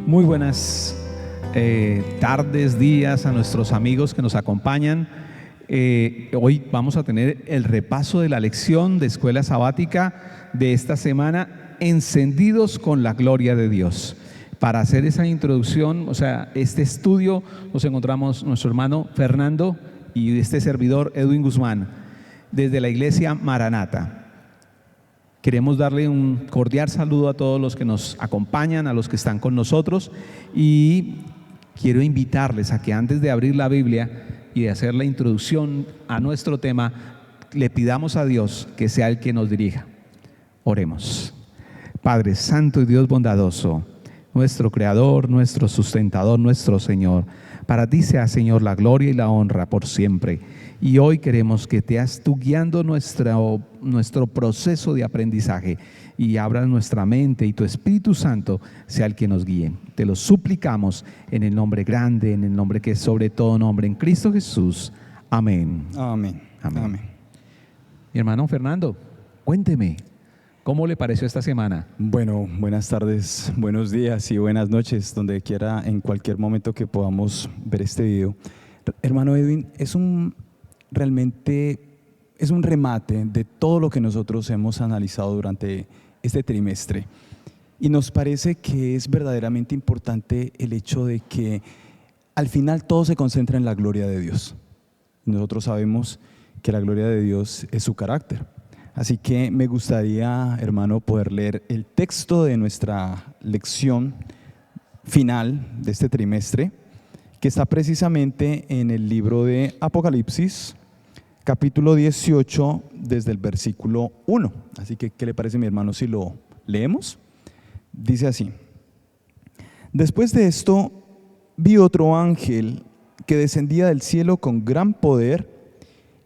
Muy buenas tardes, días a nuestros amigos que nos acompañan. Hoy vamos a tener el repaso de la lección de escuela sabática de esta semana, Encendidos con la Gloria de Dios. Para hacer esa introducción, este estudio, nos encontramos nuestro hermano Fernando y este servidor Edwin Guzmán, desde la iglesia Maranata. Queremos darle un cordial saludo a todos los que nos acompañan, a los que están con nosotros, y quiero invitarles a que antes de abrir la Biblia y de hacer la introducción a nuestro tema, le pidamos a Dios que sea el que nos dirija. Oremos. Padre Santo y Dios bondadoso, nuestro Creador, nuestro sustentador, nuestro Señor, para ti sea, Señor, la gloria y la honra por siempre. Y hoy queremos que te has tú guiando nuestro proceso de aprendizaje y abras nuestra mente, y tu Espíritu Santo sea el que nos guíe. Te lo suplicamos en el nombre grande, en el nombre que es sobre todo nombre, en Cristo Jesús. Amén. Amén. Amén. Amén. Mi hermano Fernando, cuénteme, ¿cómo le pareció esta semana? Bueno, buenas tardes, buenos días y buenas noches, donde quiera, en cualquier momento que podamos ver este video. Hermano Edwin, realmente es un remate de todo lo que nosotros hemos analizado durante este trimestre. Y nos parece que es verdaderamente importante el hecho de que al final todo se concentra en la gloria de Dios. Nosotros sabemos que la gloria de Dios es su carácter. Así que me gustaría, hermano, poder leer el texto de nuestra lección final de este trimestre, que está precisamente en el libro de Apocalipsis, capítulo 18, desde el versículo 1. Así que, ¿qué le parece, mi hermano, si lo leemos? Dice así: Después de esto, vi otro ángel que descendía del cielo con gran poder,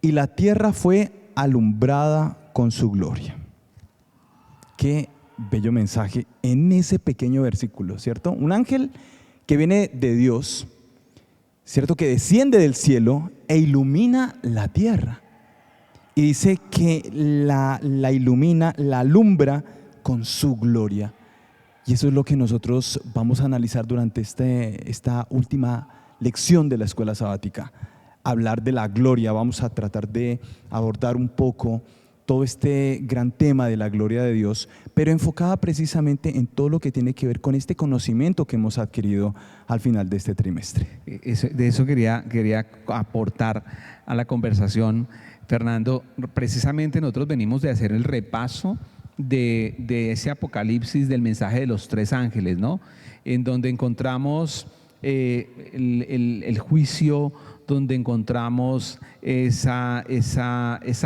y la tierra fue alumbrada con su gloria. Qué bello mensaje en ese pequeño versículo, ¿cierto? Un ángel que viene de Dios, ¿cierto? Que desciende del cielo e ilumina la tierra. Y dice que la ilumina, la alumbra con su gloria. Y eso es lo que nosotros vamos a analizar durante esta última lección de la escuela sabática. Hablar de la gloria, vamos a tratar de abordar un poco todo este gran tema de la gloria de Dios, pero enfocada precisamente en todo lo que tiene que ver con este conocimiento que hemos adquirido al final de este trimestre. De eso quería aportar a la conversación, Fernando. Precisamente nosotros venimos de hacer el repaso de ese Apocalipsis del mensaje de los tres ángeles, ¿no? En donde encontramos el juicio, donde encontramos esa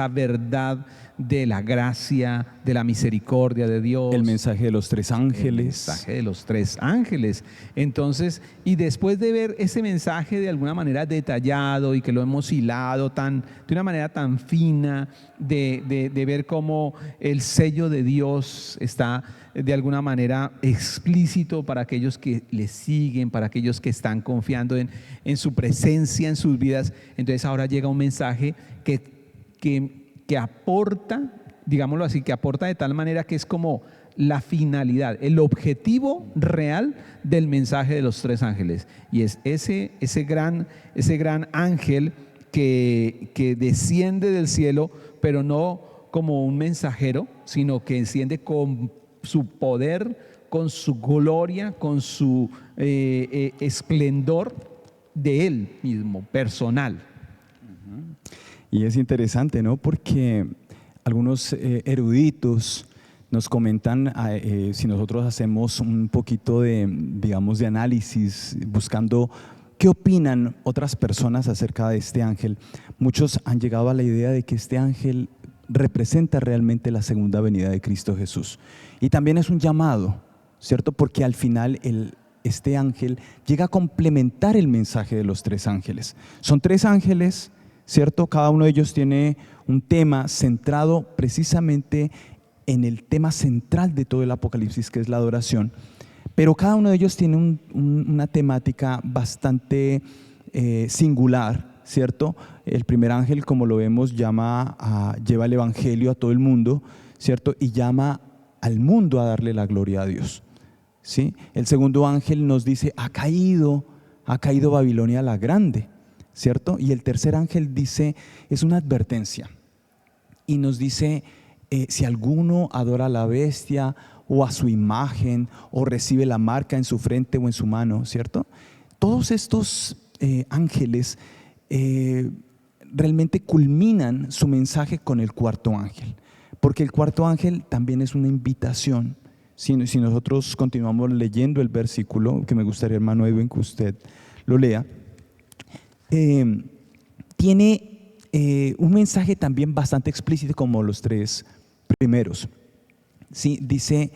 verdad de la gracia, de la misericordia de Dios. El mensaje de los tres ángeles. El mensaje de los tres ángeles. Entonces, y después de ver ese mensaje de alguna manera detallado y que lo hemos hilado de una manera tan fina, de ver cómo el sello de Dios está de alguna manera explícito para aquellos que le siguen, para aquellos que están confiando en su presencia en sus vidas. Entonces ahora llega un mensaje que aporta, digámoslo así, que aporta de tal manera que es como la finalidad, el objetivo real del mensaje de los tres ángeles. Y es ese gran ángel que desciende del cielo, pero no como un mensajero, sino que desciende con su poder, con su gloria, con su esplendor de él mismo, personal. Y es interesante, ¿no? Porque algunos eruditos nos comentan, si nosotros hacemos un poquito de análisis, buscando qué opinan otras personas acerca de este ángel, muchos han llegado a la idea de que este ángel representa realmente la segunda venida de Cristo Jesús. Y también es un llamado, ¿cierto? Porque al final este ángel llega a complementar el mensaje de los tres ángeles. Son tres ángeles, ¿cierto? Cada uno de ellos tiene un tema centrado precisamente en el tema central de todo el Apocalipsis, que es la adoración. Pero cada uno de ellos tiene una temática bastante singular, ¿cierto? El primer ángel, como lo vemos, lleva el evangelio a todo el mundo, ¿cierto? Y llama al mundo a darle la gloria a Dios, ¿sí? El segundo ángel nos dice, ha caído Babilonia la grande, ¿cierto? Y el tercer ángel dice, es una advertencia y nos dice, si alguno adora a la bestia o a su imagen o recibe la marca en su frente o en su mano, ¿cierto? Todos estos ángeles realmente culminan su mensaje con el cuarto ángel, porque el cuarto ángel también es una invitación. Si nosotros continuamos leyendo el versículo, que me gustaría, hermano Edwin, que usted lo lea, tiene un mensaje también bastante explícito como los tres primeros. ¿Sí? Dice,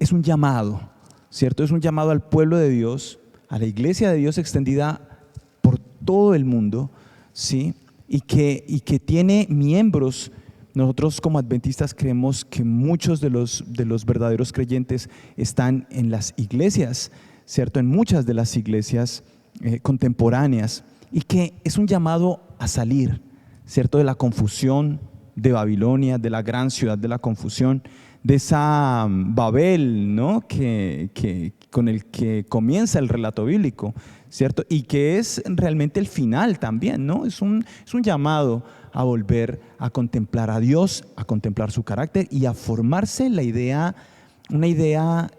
es un llamado, ¿cierto? Es un llamado al pueblo de Dios, a la iglesia de Dios extendida por todo el mundo, ¿sí? Y que tiene miembros. Nosotros como adventistas creemos que muchos de los verdaderos creyentes están en las iglesias, ¿cierto? En muchas de las iglesias contemporáneas, y que es un llamado a salir, ¿cierto? De la confusión de Babilonia, de la gran ciudad de la confusión, de esa Babel, ¿no? Con el que comienza el relato bíblico, ¿cierto? Y que es realmente el final también, ¿no? Es un llamado a volver a contemplar a Dios, a contemplar su carácter y a formarse una idea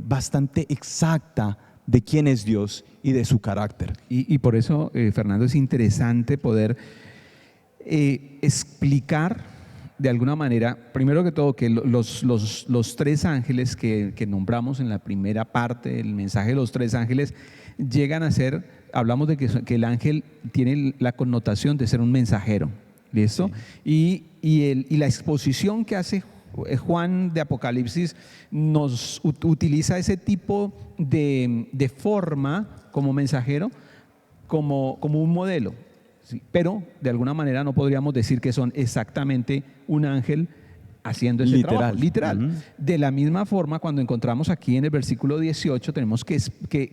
bastante exacta de quién es Dios y de su carácter. Y por eso, Fernando, es interesante poder explicar de alguna manera, primero que todo, que los tres ángeles que nombramos en la primera parte del mensaje de los tres ángeles llegan a ser, hablamos de que el ángel tiene la connotación de ser un mensajero, ¿listo? Sí. Y la exposición que hace Juan de Apocalipsis nos utiliza ese tipo de forma como mensajero, como un modelo. Sí, pero de alguna manera no podríamos decir que son exactamente un ángel haciendo ese trabajo, literal. Uh-huh. De la misma forma, cuando encontramos aquí en el versículo 18, tenemos que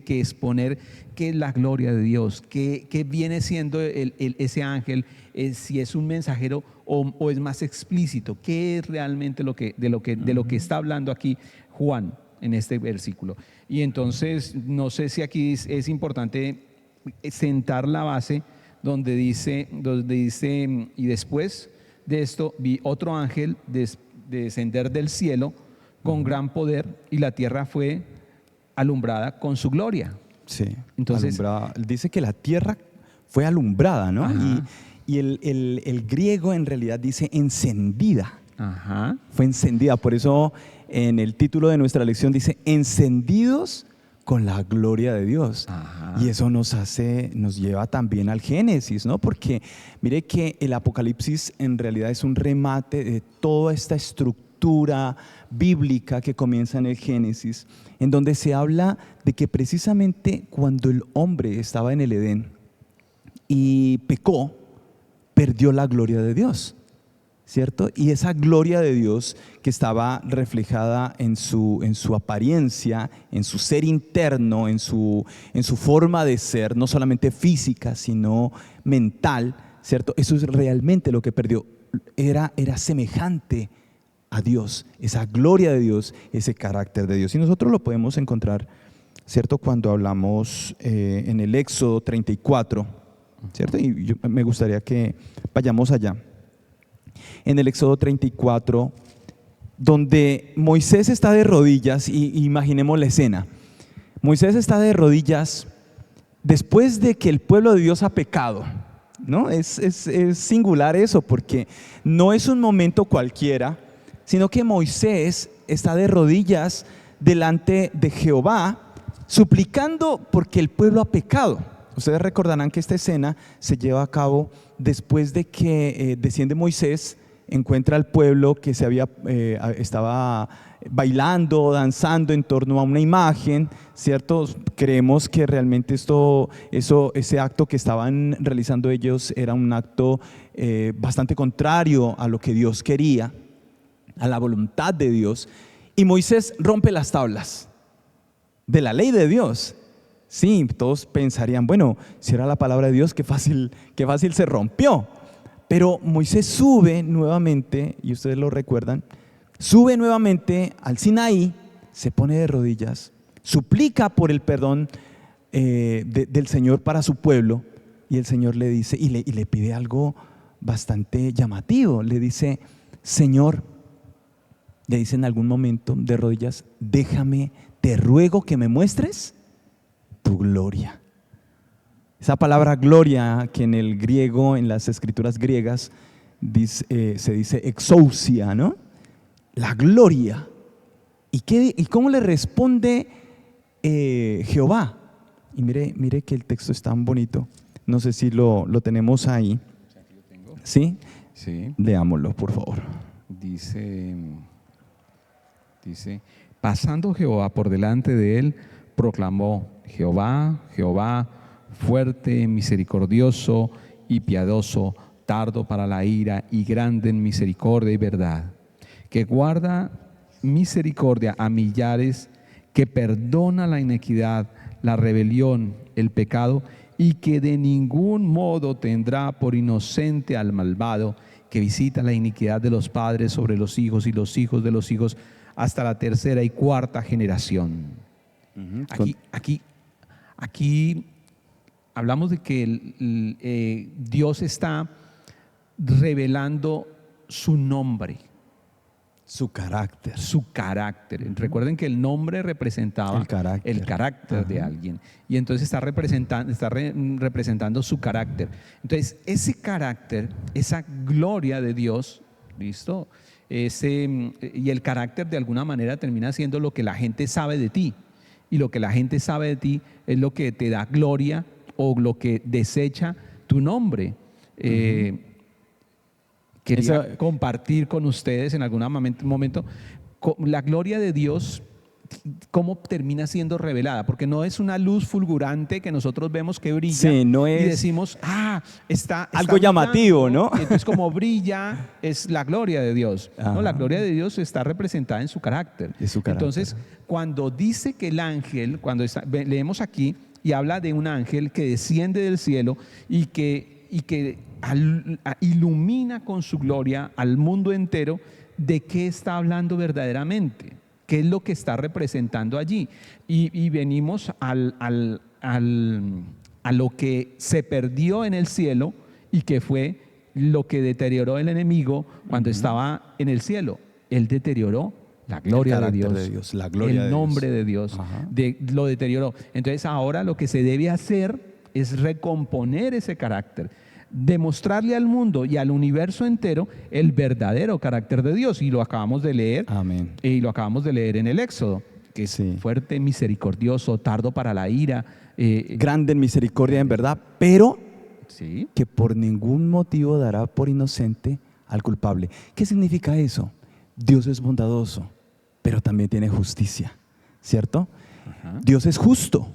exponer qué es la gloria de Dios, qué viene siendo ese ángel, si es un mensajero o es más explícito, qué es realmente de lo que está hablando aquí Juan en este versículo. Y entonces, no sé si aquí es importante sentar la base donde dice, y después de esto vi otro ángel descender del cielo con gran poder y la tierra fue alumbrada con su gloria. Sí, entonces dice que la tierra fue alumbrada, ¿no? Y el griego en realidad dice encendida. Ajá. Fue encendida, por eso en el título de nuestra lección dice encendidos con la gloria de Dios. Ajá. Y eso nos lleva también al Génesis, ¿no? Porque mire que el Apocalipsis en realidad es un remate de toda esta estructura bíblica que comienza en el Génesis, en donde se habla de que precisamente cuando el hombre estaba en el Edén y pecó, perdió la gloria de Dios, ¿cierto? Y esa gloria de Dios que estaba reflejada en su apariencia, en su ser interno, en su forma de ser, no solamente física, sino mental, ¿cierto? Eso es realmente lo que perdió. Era semejante a Dios, esa gloria de Dios, ese carácter de Dios. Y nosotros lo podemos encontrar, ¿cierto? Cuando hablamos en el Éxodo 34, ¿cierto? Y me gustaría que vayamos allá. En el Éxodo 34, donde Moisés está de rodillas, y imaginemos la escena. Moisés está de rodillas después de que el pueblo de Dios ha pecado, ¿no? Es singular eso, porque no es un momento cualquiera, sino que Moisés está de rodillas delante de Jehová, suplicando porque el pueblo ha pecado. Ustedes recordarán que esta escena se lleva a cabo después de que desciende Moisés, encuentra al pueblo que estaba bailando, danzando en torno a una imagen, ¿cierto? Creemos que realmente ese acto que estaban realizando ellos era un acto bastante contrario a lo que Dios quería, a la voluntad de Dios, y Moisés rompe las tablas de la ley de Dios. Sí, todos pensarían, bueno, si era la palabra de Dios, qué fácil se rompió. Pero Moisés sube nuevamente, y ustedes lo recuerdan, sube nuevamente al Sinaí, se pone de rodillas, suplica por el perdón del Señor para su pueblo, y el Señor le dice, y le pide algo bastante llamativo. Le dice, Señor, le dice en algún momento de rodillas, déjame, te ruego que me muestres tu gloria. Esa palabra gloria, que en el griego, en las escrituras griegas, se dice exousia, ¿no? La gloria. ¿Y cómo le responde Jehová? Y mire que el texto es tan bonito. No sé si lo tenemos ahí. ¿Sí? Sí. Leámoslo, por favor. Dice, pasando Jehová por delante de él, proclamó, Jehová, Jehová, fuerte, misericordioso y piadoso, tardo para la ira y grande en misericordia y verdad, que guarda misericordia a millares, que perdona la iniquidad, la rebelión, el pecado, y que de ningún modo tendrá por inocente al malvado, que visita la iniquidad de los padres sobre los hijos y los hijos de los hijos hasta la tercera y cuarta generación. Aquí hablamos de que Dios está revelando su nombre. Su carácter. Su carácter. Recuerden que el nombre representaba el carácter de alguien. Y entonces está representando su carácter. Entonces, ese carácter, esa gloria de Dios, ¿listo? Y el carácter de alguna manera termina siendo lo que la gente sabe de ti. Y lo que la gente sabe de ti es lo que te da gloria o lo que desecha tu nombre. Quería compartir con ustedes en algún momento la gloria de Dios, cómo termina siendo revelada, porque no es una luz fulgurante que nosotros vemos que brilla, sí, no es, y decimos, está algo llamativo, ¿no? Y entonces como brilla es la gloria de Dios. No, la gloria de Dios está representada en su carácter. Entonces, cuando dice que el ángel, leemos aquí y habla de un ángel que desciende del cielo y que ilumina con su gloria al mundo entero, ¿de qué está hablando verdaderamente? ¿Qué es lo que está representando allí? Y venimos a lo que se perdió en el cielo y que fue lo que deterioró el enemigo cuando estaba en el cielo. Él deterioró la gloria de Dios, la gloria el nombre de Dios, lo deterioró. Entonces ahora lo que se debe hacer es recomponer ese carácter, demostrarle al mundo y al universo entero el verdadero carácter de Dios, y lo acabamos de leer. Amén. Y lo acabamos de leer en el Éxodo, que es fuerte, misericordioso, tardo para la ira, grande en misericordia en verdad, pero que por ningún motivo dará por inocente al culpable. ¿Qué significa eso? Dios es bondadoso, pero también tiene justicia, ¿cierto? Dios es justo,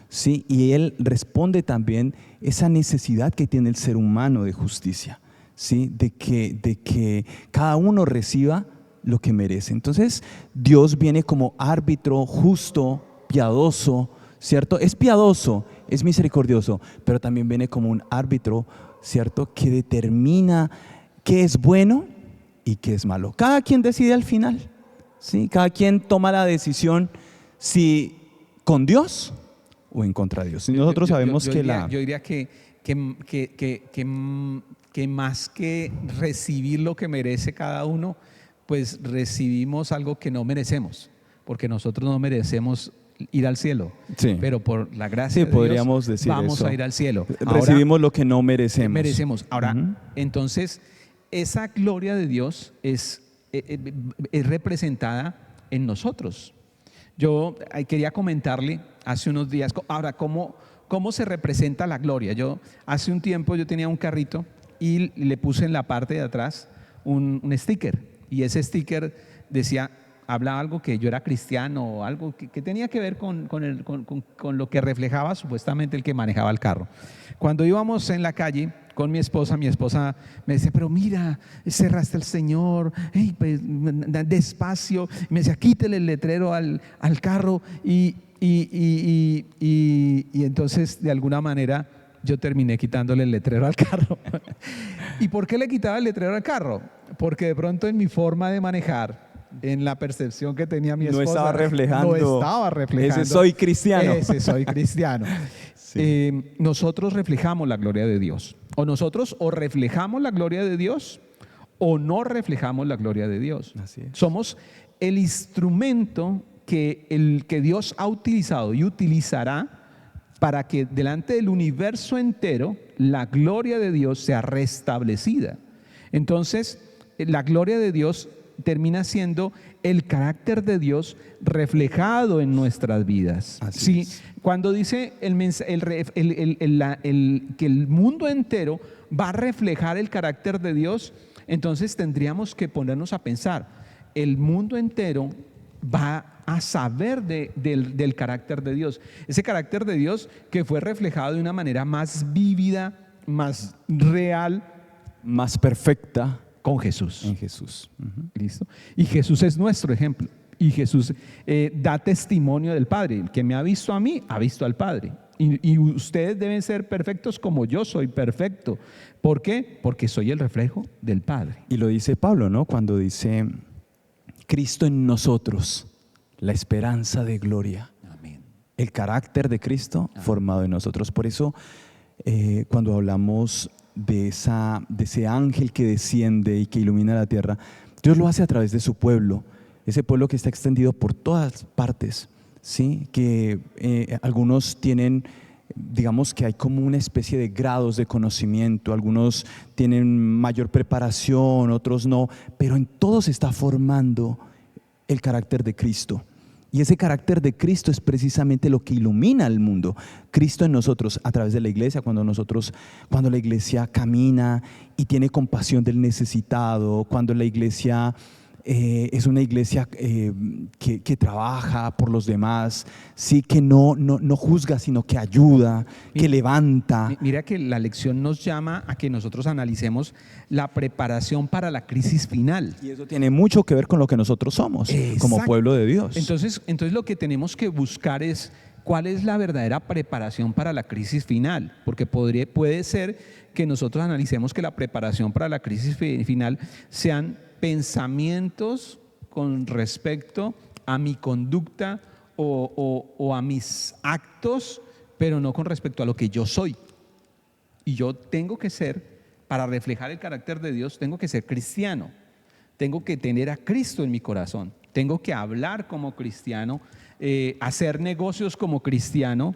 sí, y Él responde también esa necesidad que tiene el ser humano de justicia, ¿sí? De que cada uno reciba lo que merece. Entonces, Dios viene como árbitro justo, piadoso, ¿cierto? Es piadoso, es misericordioso, pero también viene como un árbitro, ¿cierto? Que determina qué es bueno y qué es malo. Cada quien decide al final, ¿sí? Cada quien toma la decisión si con Dios o en contra de Dios. Nosotros sabemos que yo diría que más que recibir lo que merece cada uno, pues recibimos algo que no merecemos, porque nosotros no merecemos ir al cielo, pero por la gracia de podríamos Dios decir vamos eso. a ir al cielo. Recibimos lo que no merecemos. Ahora, entonces, esa gloria de Dios es representada en nosotros. Yo quería comentarle hace unos días, ahora, ¿cómo se representa la gloria? Hace un tiempo yo tenía un carrito y le puse en la parte de atrás un sticker, y ese sticker decía, hablaba algo que yo era cristiano, o algo que tenía que ver con lo que reflejaba supuestamente el que manejaba el carro. Cuando íbamos en la calle con mi esposa me decía, pero mira, cerraste al Señor, hey, pues, despacio. Y me decía, quítele el letrero al carro, y entonces de alguna manera yo terminé quitándole el letrero al carro. ¿Y por qué le quitaba el letrero al carro? Porque de pronto en mi forma de manejar en la percepción que tenía mi No esposa. estaba reflejando. No estaba reflejando. Ese soy cristiano. Ese soy cristiano. Sí. Nosotros reflejamos la gloria de Dios. O nosotros o reflejamos la gloria de Dios o no reflejamos la gloria de Dios. Así es. Somos el instrumento que Dios ha utilizado y utilizará para que delante del universo entero la gloria de Dios sea restablecida. Entonces, la gloria de Dios termina siendo el carácter de Dios reflejado en nuestras vidas. Así Sí, es. cuando dice que el mundo entero va a reflejar el carácter de Dios, entonces tendríamos que ponernos a pensar, el mundo entero va a saber del carácter de Dios. Ese carácter de Dios que fue reflejado de una manera más vívida, más real, Más perfecta con Jesús. en Jesús. Ujú. ¿Listo? Y Jesús es nuestro ejemplo. Y Jesús da testimonio del Padre. El que me ha visto a mí, ha visto al Padre. Y ustedes deben ser perfectos como yo soy perfecto. ¿Por qué? Porque soy el reflejo del Padre. Y lo dice Pablo, ¿no? Cuando dice, Cristo en nosotros, la esperanza de gloria. Amén. El carácter de Cristo formado en nosotros. Por eso, cuando hablamos de ese ángel que desciende y que ilumina la tierra, Dios lo hace a través de su pueblo, ese pueblo que está extendido por todas partes, ¿sí? Que algunos tienen, digamos que hay como una especie de grados de conocimiento, algunos tienen mayor preparación, otros no, pero en todos se está formando el carácter de Cristo. Y ese carácter de Cristo es precisamente lo que ilumina al mundo. Cristo en nosotros, a través de la iglesia, cuando la iglesia camina y tiene compasión del necesitado, cuando la iglesia es una iglesia que trabaja por los demás, sí, que no juzga, sino que ayuda, que levanta. Mira que la lección nos llama a que nosotros analicemos la preparación para la crisis final. Y eso tiene mucho que ver con lo que nosotros somos como Exacto. pueblo de Dios. Entonces lo que tenemos que buscar es cuál es la verdadera preparación para la crisis final, porque puede ser que nosotros analicemos que la preparación para la crisis final sean pensamientos con respecto a mi conducta o a mis actos, pero no con respecto a lo que yo soy. Y yo tengo que ser, para reflejar el carácter de Dios, tengo que ser cristiano. Tengo que tener a Cristo en mi corazón. Tengo que hablar como cristiano, hacer negocios como cristiano,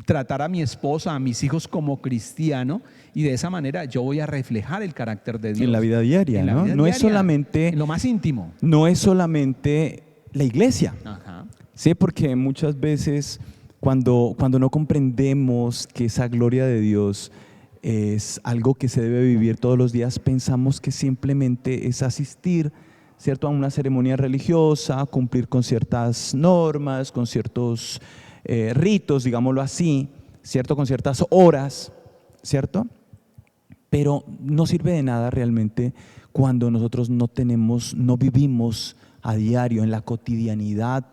tratar a mi esposa, a mis hijos como cristiano, y de esa manera yo voy a reflejar el carácter de Dios. En la vida diaria, ¿no? No es solamente, en lo más íntimo. no es solamente la iglesia. Ajá. Sí, porque muchas veces cuando no comprendemos que esa gloria de Dios es algo que se debe vivir todos los días, pensamos que simplemente es asistir, ¿cierto?, a una ceremonia religiosa, cumplir con ciertas normas, con ciertos ritos, digámoslo así, ¿cierto?, con ciertas horas, ¿cierto? Pero no sirve de nada realmente cuando nosotros no vivimos a diario, en la cotidianidad,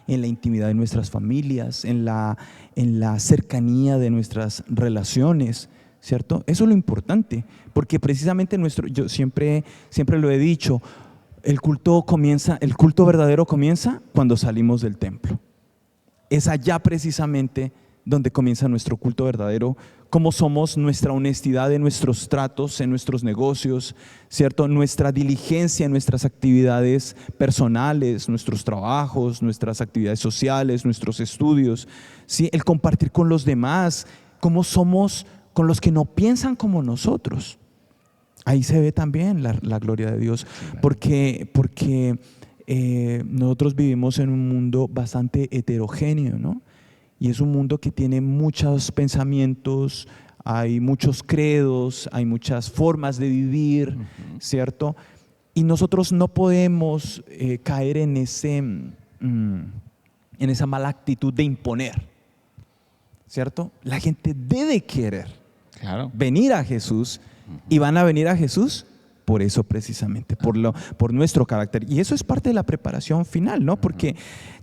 en la intimidad de nuestras familias, en la cercanía de nuestras relaciones, ¿cierto? Eso es lo importante, porque precisamente yo siempre lo he dicho, el culto verdadero comienza cuando salimos del templo. Es allá precisamente donde comienza nuestro culto verdadero, cómo somos, nuestra honestidad en nuestros tratos, en nuestros negocios, ¿cierto? Nuestra diligencia en nuestras actividades personales, nuestros trabajos, nuestras actividades sociales, nuestros estudios, ¿sí? El compartir con los demás, cómo somos con los que no piensan como nosotros. Ahí se ve también la gloria de Dios, porque nosotros vivimos en un mundo bastante heterogéneo, ¿no? Y es un mundo que tiene muchos pensamientos, hay muchos credos, hay muchas formas de vivir, ¿cierto? Y nosotros no podemos caer en esa mala actitud de imponer, ¿cierto? La gente debe querer venir a Jesús, y van a venir a Jesús por eso precisamente, por nuestro carácter. Y eso es parte de la preparación final, ¿no? Porque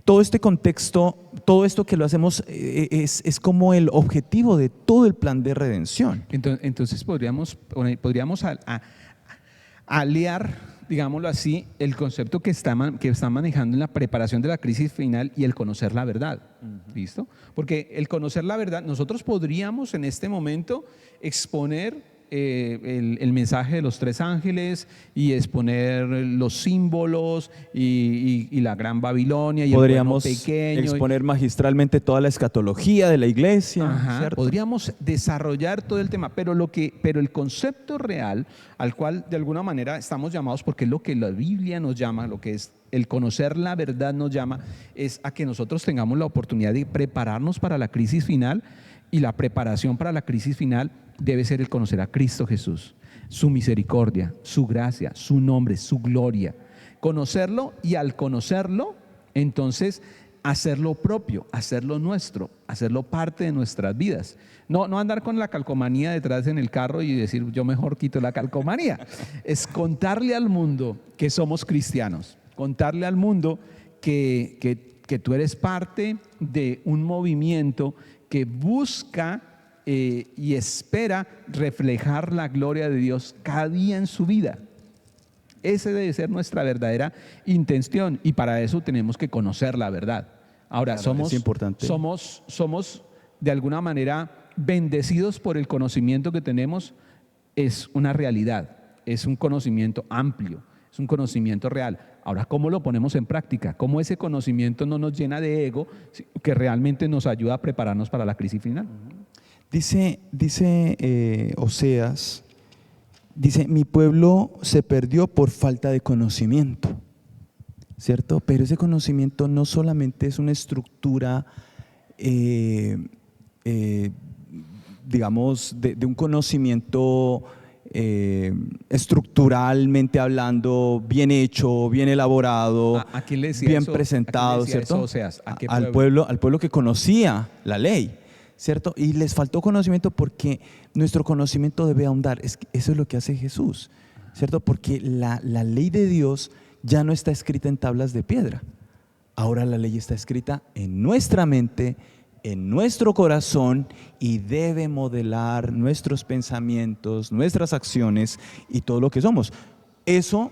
todo este contexto, todo esto que lo hacemos es como el objetivo de todo el plan de redención. Entonces podríamos aliar digámoslo así, el concepto que está manejando en la preparación de la crisis final y el conocer la verdad. ¿Listo? Porque el conocer la verdad, nosotros podríamos en este momento exponer el mensaje de los tres ángeles y exponer los símbolos y la gran Babilonia y Podríamos el pueblo pequeño. exponer magistralmente toda la escatología de la iglesia. Ajá, ¿cierto? podríamos desarrollar todo el tema, pero el concepto real al cual de alguna manera estamos llamados, porque es lo que la Biblia nos llama, lo que es el conocer la verdad nos llama, es a que nosotros tengamos la oportunidad de prepararnos para la crisis final, y la preparación para la crisis final debe ser el conocer a Cristo Jesús, su misericordia, su gracia, su nombre, su gloria. Conocerlo, y al conocerlo, entonces hacerlo propio, hacerlo nuestro, hacerlo parte de nuestras vidas. No andar con la calcomanía detrás en el carro y decir yo mejor quito la calcomanía. Es contarle al mundo que somos cristianos, contarle al mundo que tú eres parte de un movimiento que busca y espera reflejar la gloria de Dios cada día en su vida. Esa debe ser nuestra verdadera intención, y para eso tenemos que conocer la verdad. Ahora, Claro, es importante. somos de alguna manera bendecidos por el conocimiento que tenemos. Es una realidad, es un conocimiento amplio, es un conocimiento real. Ahora, ¿cómo lo ponemos en práctica? ¿Cómo ese conocimiento no nos llena de ego, que realmente nos ayuda a prepararnos para la crisis final? Dice Oseas, dice, mi pueblo se perdió por falta de conocimiento, ¿cierto? Pero ese conocimiento no solamente es una estructura, digamos, de un conocimiento estructuralmente hablando, bien hecho, bien elaborado, ¿A quién le decía bien eso? presentado, ¿A quién le decía ¿cierto? eso, Oseas? ¿A qué Al pueblo? pueblo que conocía la ley, ¿cierto? Y les faltó conocimiento, porque nuestro conocimiento debe ahondar. Eso es lo que hace Jesús, ¿cierto? Porque la ley de Dios ya no está escrita en tablas de piedra. Ahora la ley está escrita en nuestra mente, en nuestro corazón, y debe modelar nuestros pensamientos, nuestras acciones y todo lo que somos. Eso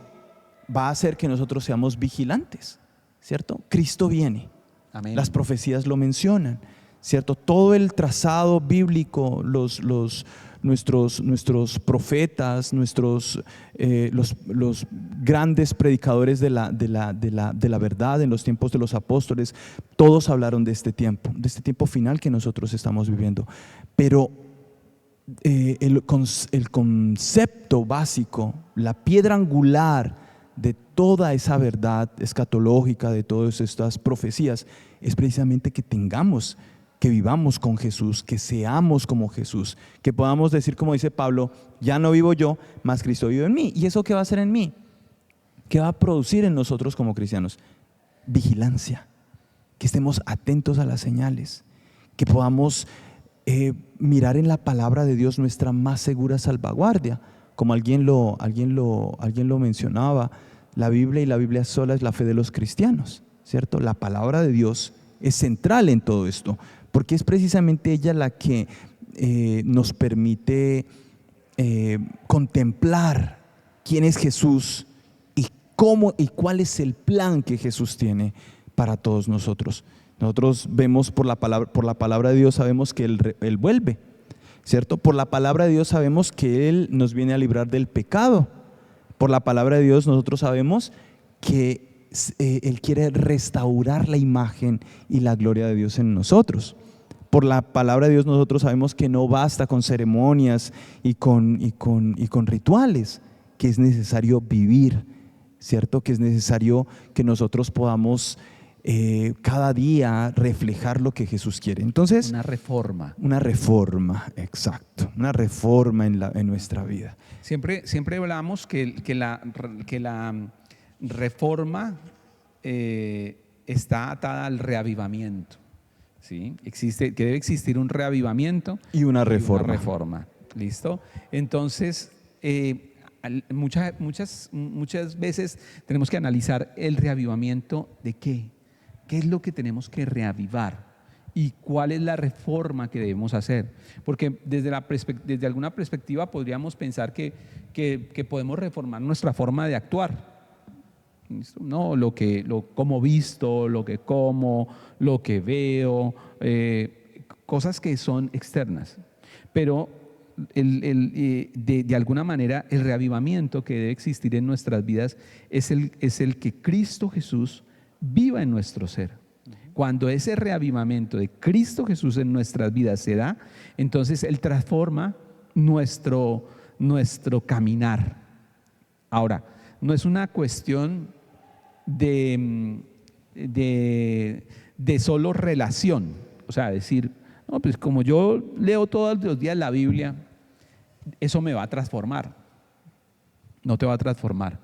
va a hacer que nosotros seamos vigilantes, ¿cierto? Cristo viene. Amén. Las profecías lo mencionan, ¿cierto? Todo el trazado bíblico, nuestros profetas, los grandes predicadores de la verdad en los tiempos de los apóstoles, todos hablaron de este tiempo final que nosotros estamos viviendo. Pero el concepto básico, la piedra angular de toda esa verdad escatológica, de todas estas profecías, es precisamente que vivamos con Jesús, que seamos como Jesús, que podamos decir, como dice Pablo, ya no vivo yo, mas Cristo vive en mí. ¿Y eso qué va a hacer en mí? ¿Qué va a producir en nosotros como cristianos? Vigilancia, que estemos atentos a las señales, que podamos mirar en la palabra de Dios nuestra más segura salvaguardia. Como alguien lo mencionaba, la Biblia, y la Biblia sola, es la fe de los cristianos, ¿cierto? La palabra de Dios es central en todo esto, porque es precisamente ella la que nos permite contemplar quién es Jesús y cómo y cuál es el plan que Jesús tiene para todos nosotros. Nosotros vemos por la palabra de Dios, sabemos que Él vuelve, ¿cierto? Por la palabra de Dios sabemos que Él nos viene a librar del pecado. Por la palabra de Dios nosotros sabemos que Él quiere restaurar la imagen y la gloria de Dios en nosotros. Por la palabra de Dios nosotros sabemos que no basta con ceremonias y con rituales, que es necesario vivir, ¿cierto? Que es necesario que nosotros podamos cada día reflejar lo que Jesús quiere. Entonces, Una reforma, exacto, una reforma en nuestra vida. Siempre hablamos que la reforma está atada al reavivamiento, ¿sí? Que debe existir un reavivamiento Y una reforma. ¿Listo? Entonces, muchas veces tenemos que analizar el reavivamiento de qué. ¿Qué es lo que tenemos que reavivar? y cuál es la reforma que debemos hacer. Porque desde alguna perspectiva podríamos pensar que podemos reformar nuestra forma de actuar. No, cómo visto, lo que como, lo que veo, cosas que son externas. Pero de alguna manera el reavivamiento que debe existir en nuestras vidas es el que Cristo Jesús viva en nuestro ser. Cuando ese reavivamiento de Cristo Jesús en nuestras vidas se da, entonces Él transforma nuestro caminar. Ahora, no es una cuestión de solo relación, o sea, decir, no, pues como yo leo todos los días la Biblia, eso me va a transformar. No te va a transformar.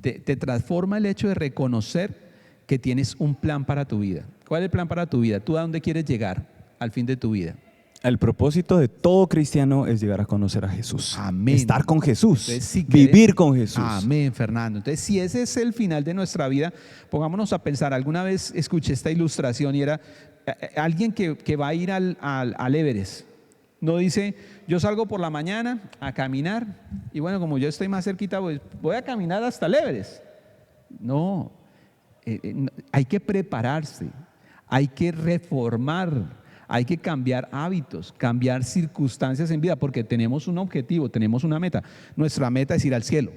Te transforma el hecho de reconocer que tienes un plan para tu vida. ¿Cuál es el plan para tu vida? ¿Tú a dónde quieres llegar al fin de tu vida? El propósito de todo cristiano es llegar a conocer a Jesús. Amén. Estar con Jesús. Entonces, si vivir con Jesús. Amén, Fernando. Entonces, si ese es el final de nuestra vida, pongámonos a pensar. Alguna vez escuché esta ilustración y era alguien que va a ir al Everest. No dice, yo salgo por la mañana a caminar y bueno, como yo estoy más cerquita, pues voy a caminar hasta el Everest. No, hay que prepararse, hay que reformar, hay que cambiar hábitos, cambiar circunstancias en vida, porque tenemos un objetivo, tenemos una meta. Nuestra meta es ir al cielo.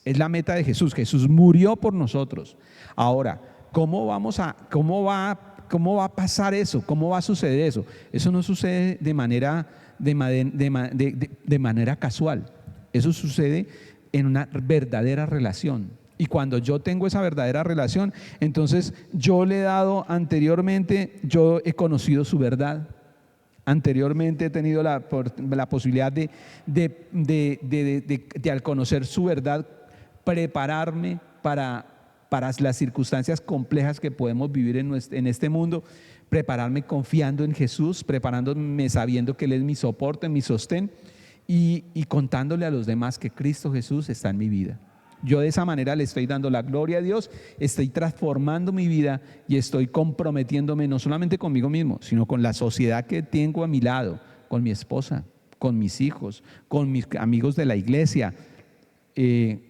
Es la meta de Jesús. Jesús murió por nosotros. Ahora, ¿cómo va a pasar eso? ¿Cómo va a suceder eso? Eso no sucede de manera casual. Eso sucede en una verdadera relación. Y cuando yo tengo esa verdadera relación, entonces yo le he dado anteriormente, yo he conocido su verdad. Anteriormente he tenido la posibilidad de al conocer su verdad, prepararme para las circunstancias complejas que podemos vivir en este mundo, prepararme confiando en Jesús, preparándome sabiendo que Él es mi soporte, mi sostén y contándole a los demás que Cristo Jesús está en mi vida. Yo de esa manera le estoy dando la gloria a Dios, estoy transformando mi vida y estoy comprometiéndome no solamente conmigo mismo, sino con la sociedad que tengo a mi lado, con mi esposa, con mis hijos, con mis amigos de la iglesia,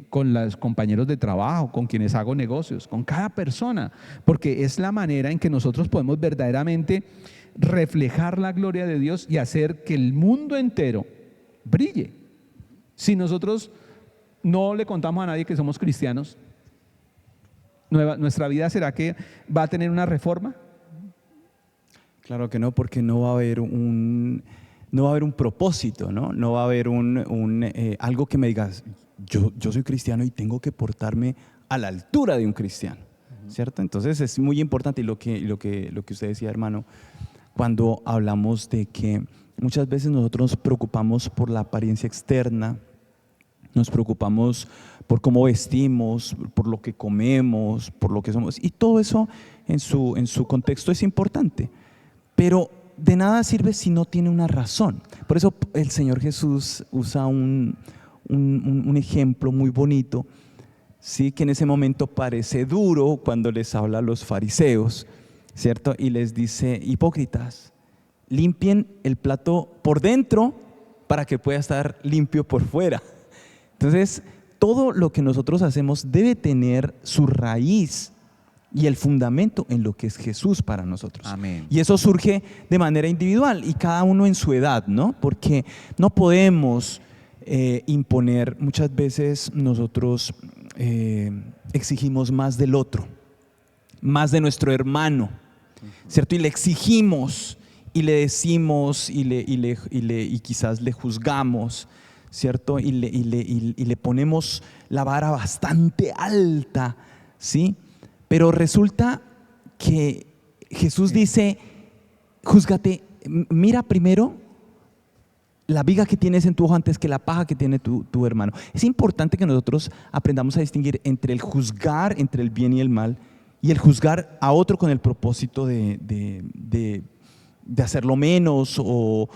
con los compañeros de trabajo, con quienes hago negocios, con cada persona, porque es la manera en que nosotros podemos verdaderamente reflejar la gloria de Dios y hacer que el mundo entero brille. Si nosotros no le contamos a nadie que somos cristianos, ¿nuestra vida será que va a tener una reforma? Claro que no, porque no va a haber un propósito, ¿no? No va a haber algo que me digas, yo soy cristiano y tengo que portarme a la altura de un cristiano, ¿cierto? Entonces es muy importante y lo que usted decía, hermano, cuando hablamos de que muchas veces nosotros nos preocupamos por la apariencia externa, nos preocupamos por cómo vestimos, por lo que comemos, por lo que somos. Y todo eso en su contexto es importante. Pero de nada sirve si no tiene una razón. Por eso el Señor Jesús usa un ejemplo muy bonito, ¿sí? Que en ese momento parece duro cuando les habla a los fariseos, ¿cierto? Y les dice, hipócritas, limpien el plato por dentro para que pueda estar limpio por fuera. Entonces, todo lo que nosotros hacemos debe tener su raíz y el fundamento en lo que es Jesús para nosotros. Amén. Y eso surge de manera individual y cada uno en su edad, ¿no? Porque no podemos imponer, muchas veces nosotros exigimos más del otro, más de nuestro hermano, ¿cierto? Y le exigimos y le decimos y quizás le juzgamos, ¿cierto? Y le ponemos la vara bastante alta, ¿sí? Pero resulta que Jesús dice, júzgate, mira primero la viga que tienes en tu ojo antes que la paja que tiene tu hermano. Es importante que nosotros aprendamos a distinguir entre el juzgar, entre el bien y el mal, y el juzgar a otro con el propósito de hacerlo menos o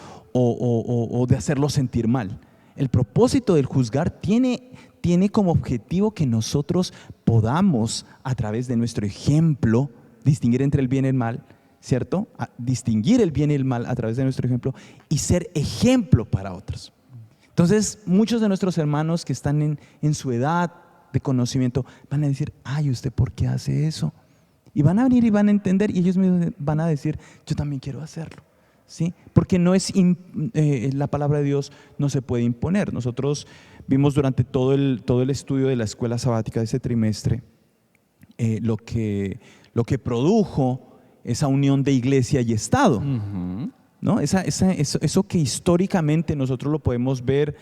de hacerlo sentir mal. El propósito del juzgar tiene como objetivo que nosotros podamos, a través de nuestro ejemplo, distinguir entre el bien y el mal, ¿cierto? A distinguir el bien y el mal a través de nuestro ejemplo y ser ejemplo para otros. Entonces, muchos de nuestros hermanos que están en su edad de conocimiento van a decir, ay, ¿usted por qué hace eso? Y van a venir y van a entender y ellos mismos van a decir, yo también quiero hacerlo. ¿Sí? Porque no es la palabra de Dios no se puede imponer. Nosotros vimos durante todo el estudio de la escuela sabática de ese trimestre lo que produjo esa unión de iglesia y Estado. ¿No? Eso que históricamente nosotros lo podemos ver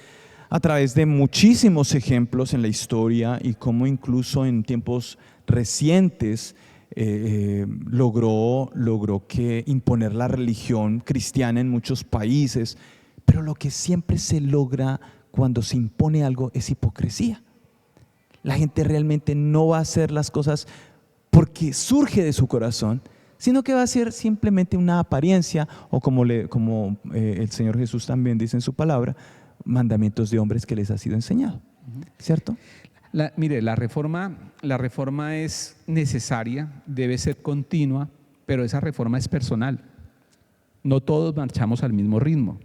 a través de muchísimos ejemplos en la historia y cómo incluso en tiempos recientes logró que imponer la religión cristiana en muchos países, pero lo que siempre se logra cuando se impone algo es hipocresía. La gente realmente no va a hacer las cosas porque surge de su corazón, sino que va a ser simplemente una apariencia o como el Señor Jesús también dice en su palabra, mandamientos de hombres que les ha sido enseñado, ¿cierto? Mire, la reforma es necesaria, debe ser continua, pero esa reforma es personal. No todos marchamos al mismo ritmo.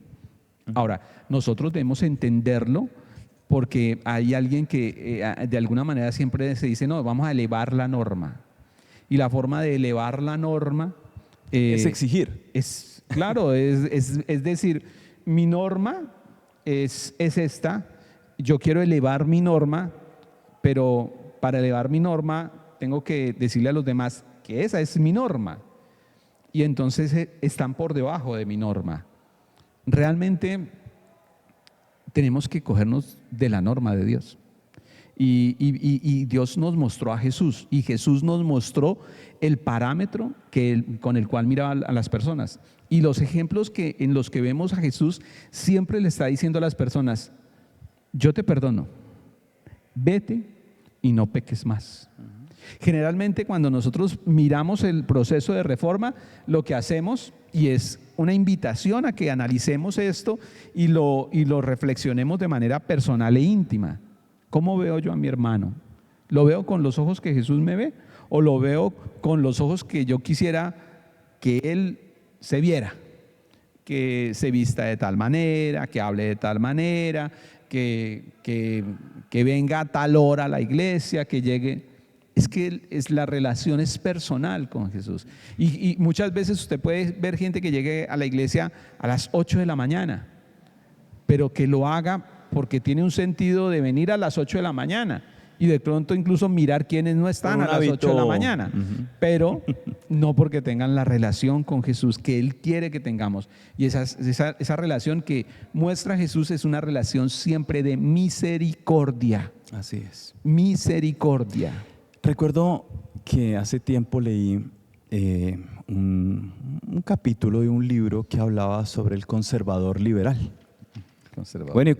Ahora, nosotros debemos entenderlo porque hay alguien que de alguna manera siempre se dice, no, vamos a elevar la norma. Y la forma de elevar la norma es exigir. Claro, es decir, mi norma es esta, yo quiero elevar mi norma, pero para elevar mi norma tengo que decirle a los demás que esa es mi norma. Y entonces están por debajo de mi norma. Realmente tenemos que cogernos de la norma de Dios. Y Dios nos mostró a Jesús, y Jesús nos mostró el parámetro con el cual miraba a las personas. Y los ejemplos en los que vemos a Jesús, siempre le está diciendo a las personas, yo te perdono, vete y no peques más. Generalmente cuando nosotros miramos el proceso de reforma, lo que hacemos, y es una invitación a que analicemos esto y lo reflexionemos de manera personal e íntima. ¿Cómo veo yo a mi hermano? ¿Lo veo con los ojos que Jesús me ve? ¿O lo veo con los ojos que yo quisiera que él se viera? Que se vista de tal manera, que hable de tal manera, que venga a tal hora a la iglesia, que llegue. Es que la relación es personal con Jesús. Y muchas veces usted puede ver gente que llegue a la iglesia a las 8 de la mañana, pero que lo haga porque tiene un sentido de venir a las 8 de la mañana y de pronto incluso mirar quiénes no están a las 8 de la mañana, pero no porque tengan la relación con Jesús que Él quiere que tengamos. Y esa relación que muestra Jesús es una relación siempre de misericordia. Así es. Misericordia. Recuerdo que hace tiempo leí un capítulo de un libro que hablaba sobre el conservador liberal. Bueno,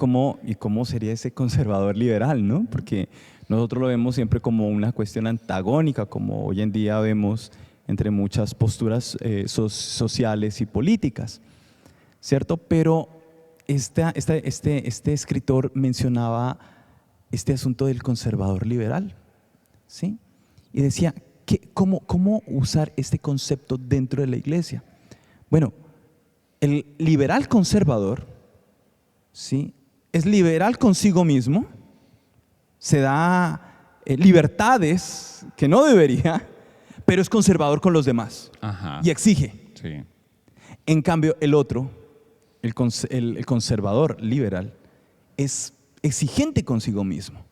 ¿y cómo sería ese conservador liberal, no? Porque nosotros lo vemos siempre como una cuestión antagónica, como hoy en día vemos entre muchas posturas sociales y políticas, ¿cierto? Pero este escritor mencionaba este asunto del conservador liberal, ¿sí? Y decía, ¿cómo usar este concepto dentro de la iglesia? Bueno, el liberal conservador, ¿sí?, es liberal consigo mismo, se da libertades que no debería, pero es conservador con los demás. Ajá. Y exige. Sí. En cambio, el otro, el conservador liberal, es exigente consigo mismo,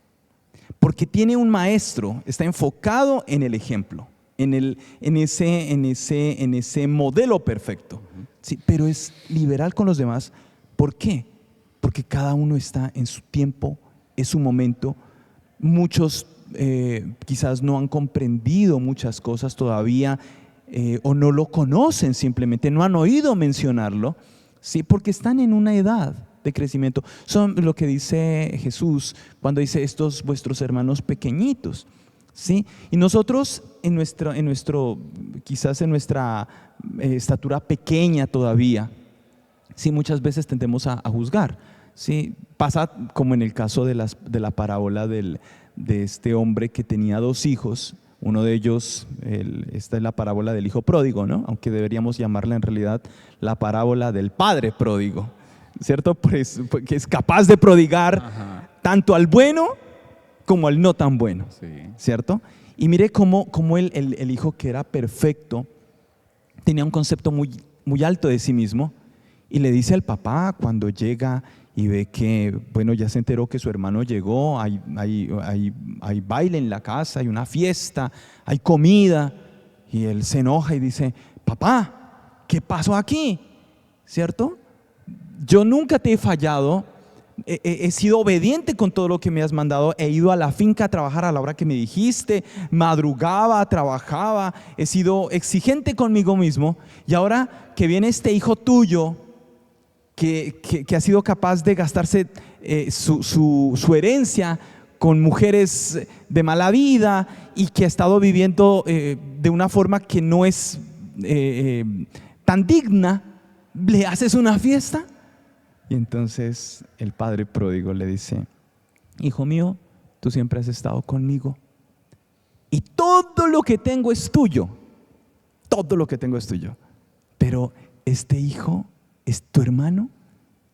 porque tiene un maestro, está enfocado en el ejemplo, en ese modelo perfecto, ¿sí? Pero es liberal con los demás. ¿Por qué? Porque cada uno está en su tiempo, es su momento. Muchos quizás no han comprendido muchas cosas todavía o no lo conocen, simplemente no han oído mencionarlo, ¿sí? Porque están en una edad de crecimiento. Son lo que dice Jesús cuando dice estos vuestros hermanos pequeñitos, ¿sí? Y nosotros quizás en nuestra estatura pequeña todavía, sí, muchas veces tendemos a juzgar, ¿sí? Pasa como en el caso de la parábola de este hombre que tenía 2 hijos. Uno de ellos, esta es la parábola del hijo pródigo, ¿no? Aunque deberíamos llamarla en realidad la parábola del padre pródigo, ¿cierto? Pues que es capaz de prodigar Ajá. tanto al bueno como al no tan bueno, Sí. ¿cierto? Y mire cómo el hijo que era perfecto tenía un concepto muy alto de sí mismo, y le dice al papá cuando llega y ve que, bueno, ya se enteró que su hermano llegó, hay baile en la casa, hay una fiesta, hay comida, y él se enoja y dice: papá, ¿qué pasó aquí? ¿Cierto? Yo nunca te he fallado, he sido obediente con todo lo que me has mandado, he ido a la finca a trabajar a la hora que me dijiste, madrugaba, trabajaba, he sido exigente conmigo mismo, y ahora que viene este hijo tuyo que ha sido capaz de gastarse su herencia con mujeres de mala vida, y que ha estado viviendo de una forma que no es tan digna, ¿le haces una fiesta? Y entonces el padre pródigo le dice: hijo mío, tú siempre has estado conmigo y todo lo que tengo es tuyo, todo lo que tengo es tuyo, pero este hijo, es tu hermano,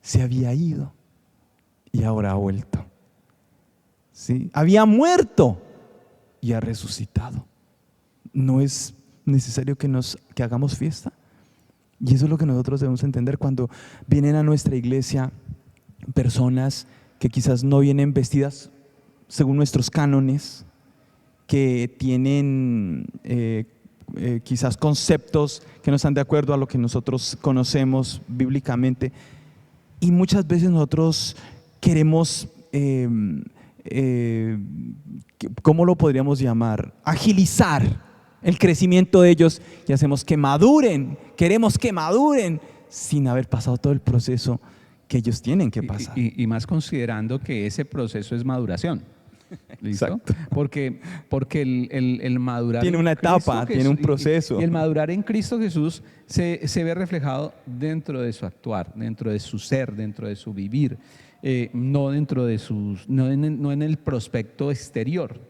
se había ido y ahora ha vuelto, ¿sí? Había muerto y ha resucitado. ¿No es necesario que hagamos fiesta? Y eso es lo que nosotros debemos entender cuando vienen a nuestra iglesia personas que quizás no vienen vestidas según nuestros cánones, que tienen quizás conceptos que no están de acuerdo a lo que nosotros conocemos bíblicamente, y muchas veces nosotros queremos, ¿cómo lo podríamos llamar? Agilizar el crecimiento de ellos, y hacemos que maduren, queremos que maduren sin haber pasado todo el proceso que ellos tienen que pasar. Y más considerando que ese proceso es maduración. ¿Listo? Exacto. Porque el madurar Tiene en una etapa, Cristo tiene un Jesús, proceso. y el madurar en Cristo Jesús se ve reflejado dentro de su actuar, dentro de su ser, dentro de su vivir, no dentro de sus, no en el prospecto exterior.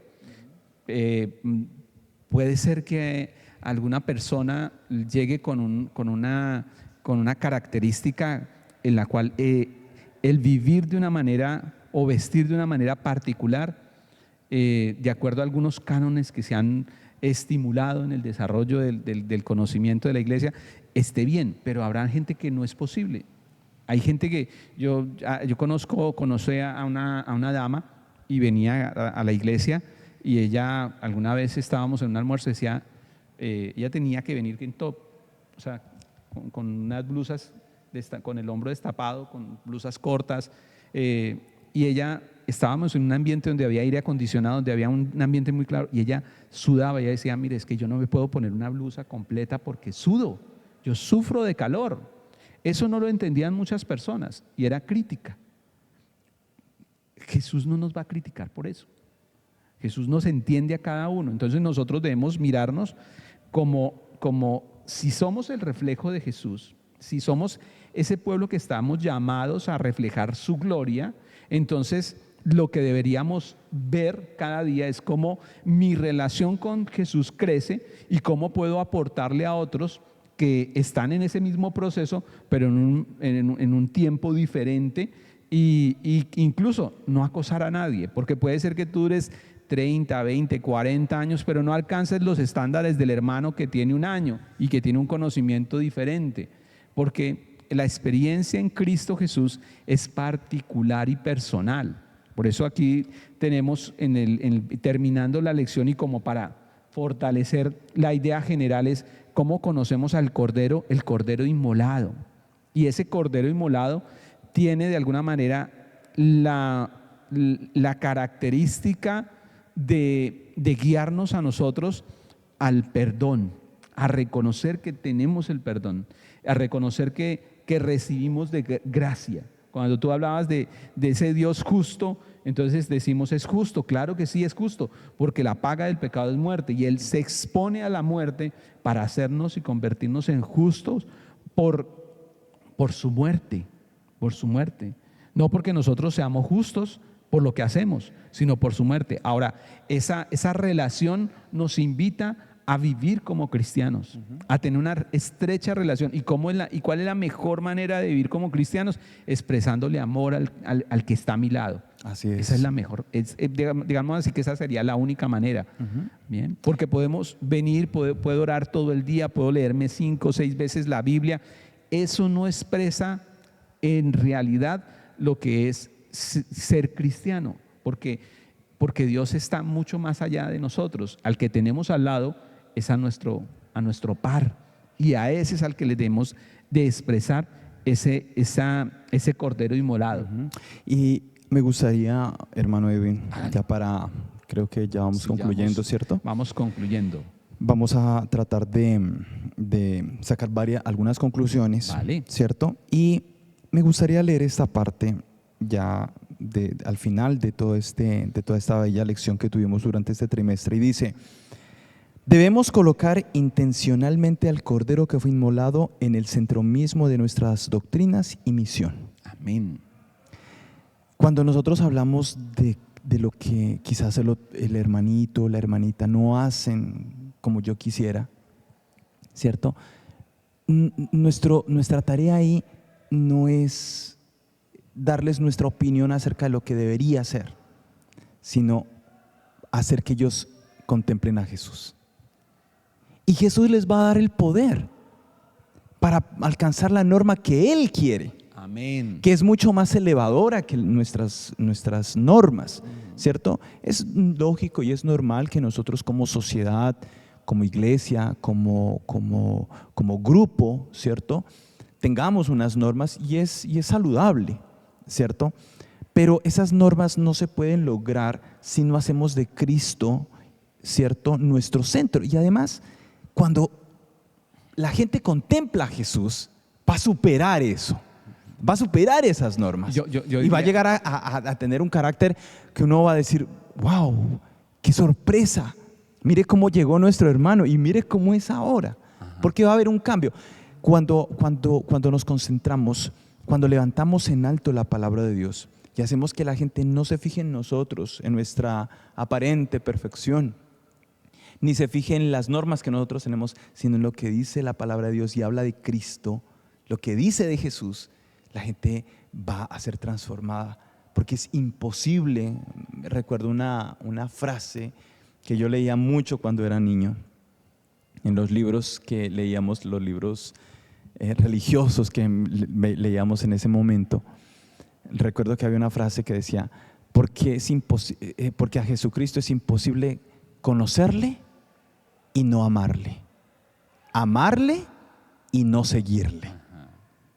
Puede ser que alguna persona llegue con una característica en la cual el vivir de una manera o vestir de una manera particular, de acuerdo a algunos cánones que se han estimulado en el desarrollo del conocimiento de la iglesia, esté bien, pero habrá gente que no es posible. Hay gente que yo conocí a una dama, y venía a la iglesia, y ella, alguna vez estábamos en un almuerzo, decía, ella tenía que venir en top, o sea, con unas blusas, con el hombro destapado, con blusas cortas, y ella, estábamos en un ambiente donde había aire acondicionado, donde había un ambiente muy claro, y ella sudaba. Ella decía: mire, es que yo no me puedo poner una blusa completa porque sudo, yo sufro de calor. Eso no lo entendían muchas personas, y era crítica. Jesús no nos va a criticar por eso. Jesús nos entiende a cada uno. Entonces nosotros debemos mirarnos como si somos el reflejo de Jesús, si somos ese pueblo que estamos llamados a reflejar su gloria. Entonces lo que deberíamos ver cada día es cómo mi relación con Jesús crece y cómo puedo aportarle a otros que están en ese mismo proceso, pero en un tiempo diferente, y incluso no acosar a nadie, porque puede ser que tú dures 30, 20, 40 años, pero no alcances los estándares del hermano que tiene un año y que tiene un conocimiento diferente, porque la experiencia en Cristo Jesús es particular y personal. Por eso aquí tenemos terminando la lección, y como para fortalecer la idea general, es cómo conocemos al Cordero, el Cordero inmolado. Y ese Cordero inmolado tiene de alguna manera la característica de guiarnos a nosotros al perdón, a reconocer que tenemos el perdón, a reconocer que recibimos de gracia. Cuando tú hablabas de ese Dios justo, entonces decimos: es justo. Claro que sí es justo, porque la paga del pecado es muerte, y Él se expone a la muerte para hacernos y convertirnos en justos por su muerte, no porque nosotros seamos justos por lo que hacemos, sino por su muerte. Ahora, esa relación nos invita a vivir como cristianos, a tener una estrecha relación. ¿Y cuál es la mejor manera de vivir como cristianos? Expresándole amor al que está a mi lado. Así es. Esa es la mejor, digamos así que esa sería la única manera. Bien, porque podemos venir, puedo orar todo el día, puedo leerme 5 o 6 veces la Biblia. Eso no expresa en realidad lo que es ser cristiano, porque Dios está mucho más allá de nosotros. Al que tenemos al lado es a nuestro par, y a ese es al que le debemos de expresar ese cordero inmolado. Y me gustaría, hermano Edwin, creo que ya vamos Sí, concluyendo, ¿cierto? Vamos concluyendo. Vamos a tratar de sacar algunas conclusiones, Vale. ¿cierto? Y me gustaría leer esta parte ya al final de toda esta bella lección que tuvimos durante este trimestre. Y dice: debemos colocar intencionalmente al Cordero que fue inmolado en el centro mismo de nuestras doctrinas y misión. Amén. Cuando nosotros hablamos de lo que quizás el hermanito o la hermanita no hacen como yo quisiera, ¿cierto? Nuestra tarea ahí no es darles nuestra opinión acerca de lo que debería ser, sino hacer que ellos contemplen a Jesús. Y Jesús les va a dar el poder para alcanzar la norma que Él quiere. Amén. Que es mucho más elevadora que nuestras normas, ¿cierto? Es lógico y es normal que nosotros como sociedad, como iglesia, como grupo, ¿cierto?, tengamos unas normas y es saludable, ¿cierto? Pero esas normas no se pueden lograr si no hacemos de Cristo, ¿cierto?, nuestro centro. Y además, cuando la gente contempla a Jesús, va a superar eso. Va a superar esas normas y va a llegar a tener un carácter que uno va a decir: wow, qué sorpresa, mire cómo llegó nuestro hermano y mire cómo es ahora. Porque va a haber un cambio. Cuando nos concentramos, cuando levantamos en alto la palabra de Dios y hacemos que la gente no se fije en nosotros, en nuestra aparente perfección, ni se fije en las normas que nosotros tenemos, sino en lo que dice la palabra de Dios y habla de Cristo, lo que dice de Jesús, la gente va a ser transformada, porque es imposible. Recuerdo una frase que yo leía mucho cuando era niño, en los libros que leíamos, los libros religiosos que leíamos en ese momento. Recuerdo que había una frase que decía: porque a Jesucristo es imposible conocerle y no amarle, amarle y no seguirle.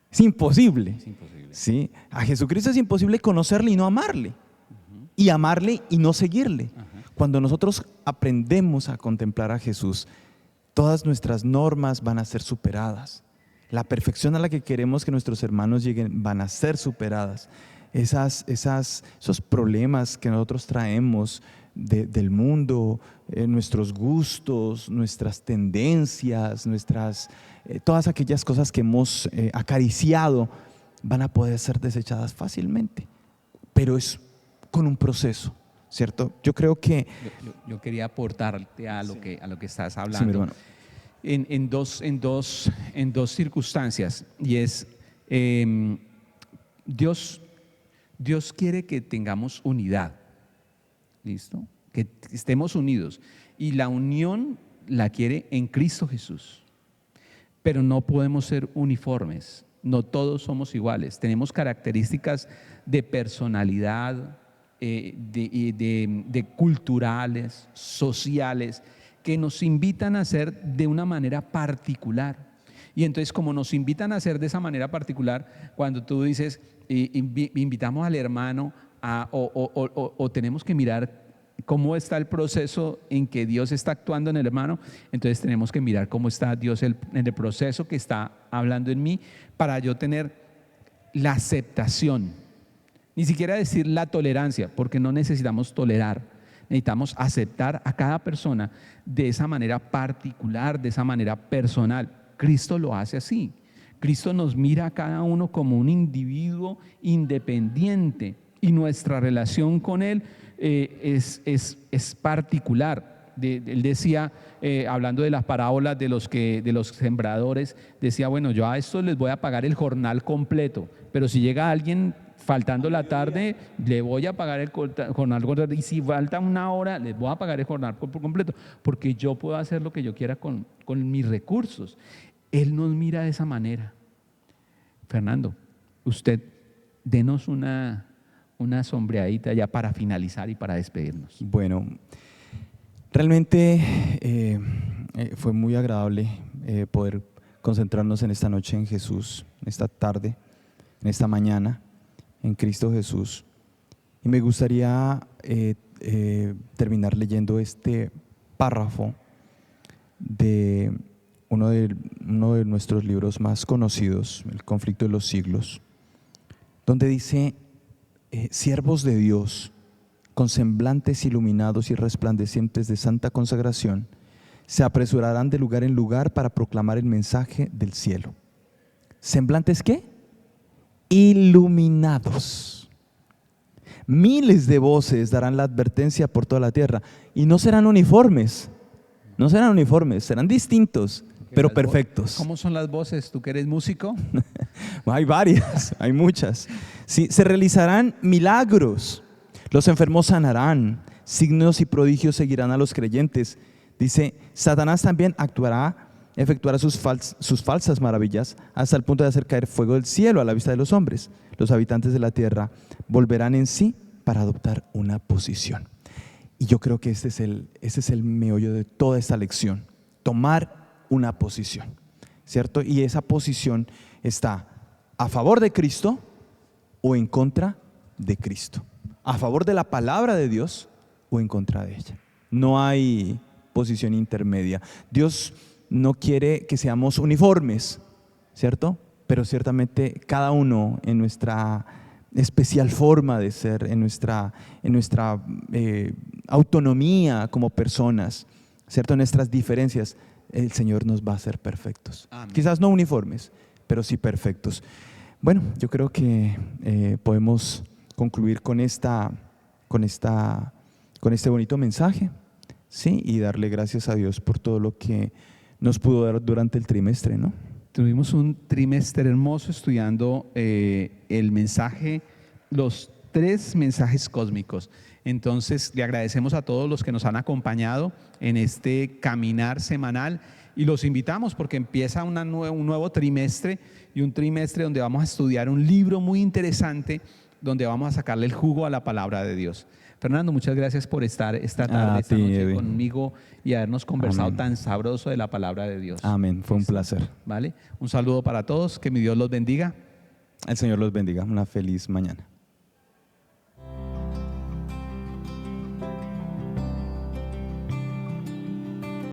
Es imposible. Es imposible. ¿Sí? A Jesucristo es imposible conocerle y no amarle, y amarle y no seguirle. Cuando nosotros aprendemos a contemplar a Jesús, todas nuestras normas van a ser superadas. La perfección a la que queremos que nuestros hermanos lleguen van a ser superadas. Esos problemas que nosotros traemos del mundo, nuestros gustos, nuestras tendencias, todas aquellas cosas que hemos acariciado, van a poder ser desechadas fácilmente, pero es con un proceso, ¿cierto? Yo creo que yo quería aportarte a lo que estás sí, mi hablando, hermano. en dos circunstancias, y es Dios quiere que tengamos unidad. ¿Listo? Que estemos unidos, y la unión la quiere en Cristo Jesús, pero no podemos ser uniformes, no todos somos iguales, tenemos características de personalidad, de culturales, sociales, que nos invitan a ser de una manera particular. Y entonces, como nos invitan a hacer de esa manera particular, cuando tú dices, invitamos al hermano o tenemos que mirar cómo está el proceso en que Dios está actuando en el hermano, entonces tenemos que mirar cómo está Dios en el proceso que está hablando en mí, para yo tener la aceptación, ni siquiera decir la tolerancia, porque no necesitamos tolerar, necesitamos aceptar a cada persona de esa manera particular, de esa manera personal. Cristo lo hace así. Cristo nos mira a cada uno como un individuo independiente, y nuestra relación con Él es particular. Él decía, hablando de las parábolas de los sembradores, decía, bueno, yo a estos les voy a pagar el jornal completo, pero si llega alguien faltando la tarde, le voy a pagar el jornal completo, y si falta una hora, les voy a pagar el jornal por completo, porque yo puedo hacer lo que yo quiera con mis recursos. Él nos mira de esa manera. Fernando, usted, denos una sombreadita ya para finalizar y para despedirnos. Bueno, realmente fue muy agradable poder concentrarnos en esta noche en Jesús, en esta tarde, en esta mañana, en Cristo Jesús. Y me gustaría terminar leyendo este párrafo de uno de nuestros libros más conocidos, El conflicto de los siglos, donde dice: siervos de Dios, con semblantes iluminados y resplandecientes de santa consagración, se apresurarán de lugar en lugar para proclamar el mensaje del cielo. ¿Semblantes qué? Iluminados. Miles de voces darán la advertencia por toda la tierra, y no serán uniformes, serán distintos, pero perfectos. ¿Cómo son las voces? ¿Tú que eres músico? Hay varias, hay muchas. Sí, se realizarán milagros, los enfermos sanarán, signos y prodigios seguirán a los creyentes. Dice, Satanás también efectuará sus falsas maravillas hasta el punto de hacer caer fuego del cielo a la vista de los hombres. Los habitantes de la tierra volverán en sí para adoptar una posición. Y yo creo que ese es el meollo de toda esta lección: tomar una posición, ¿cierto? Y esa posición está a favor de Cristo o en contra de Cristo, a favor de la palabra de Dios o en contra de ella. No hay posición intermedia. Dios no quiere que seamos uniformes, ¿cierto? Pero ciertamente cada uno en nuestra especial forma de ser, en nuestra autonomía como personas, ¿cierto? En nuestras diferencias, el Señor nos va a hacer perfectos. Amén. Quizás no uniformes, pero sí perfectos. Bueno, yo creo que podemos concluir con este bonito mensaje, ¿sí? Y darle gracias a Dios por todo lo que nos pudo dar durante el trimestre, ¿no? Tuvimos un trimestre hermoso estudiando el mensaje, los 3 mensajes cósmicos. Entonces, le agradecemos a todos los que nos han acompañado en este caminar semanal y los invitamos porque empieza un nuevo trimestre, y un trimestre donde vamos a estudiar un libro muy interesante, donde vamos a sacarle el jugo a la palabra de Dios. Fernando, muchas gracias por estar esta tarde, esta noche conmigo y habernos conversado tan sabroso de la palabra de Dios. Amén, fue un placer. ¿Vale? Un saludo para todos, que mi Dios los bendiga. El Señor los bendiga, una feliz mañana.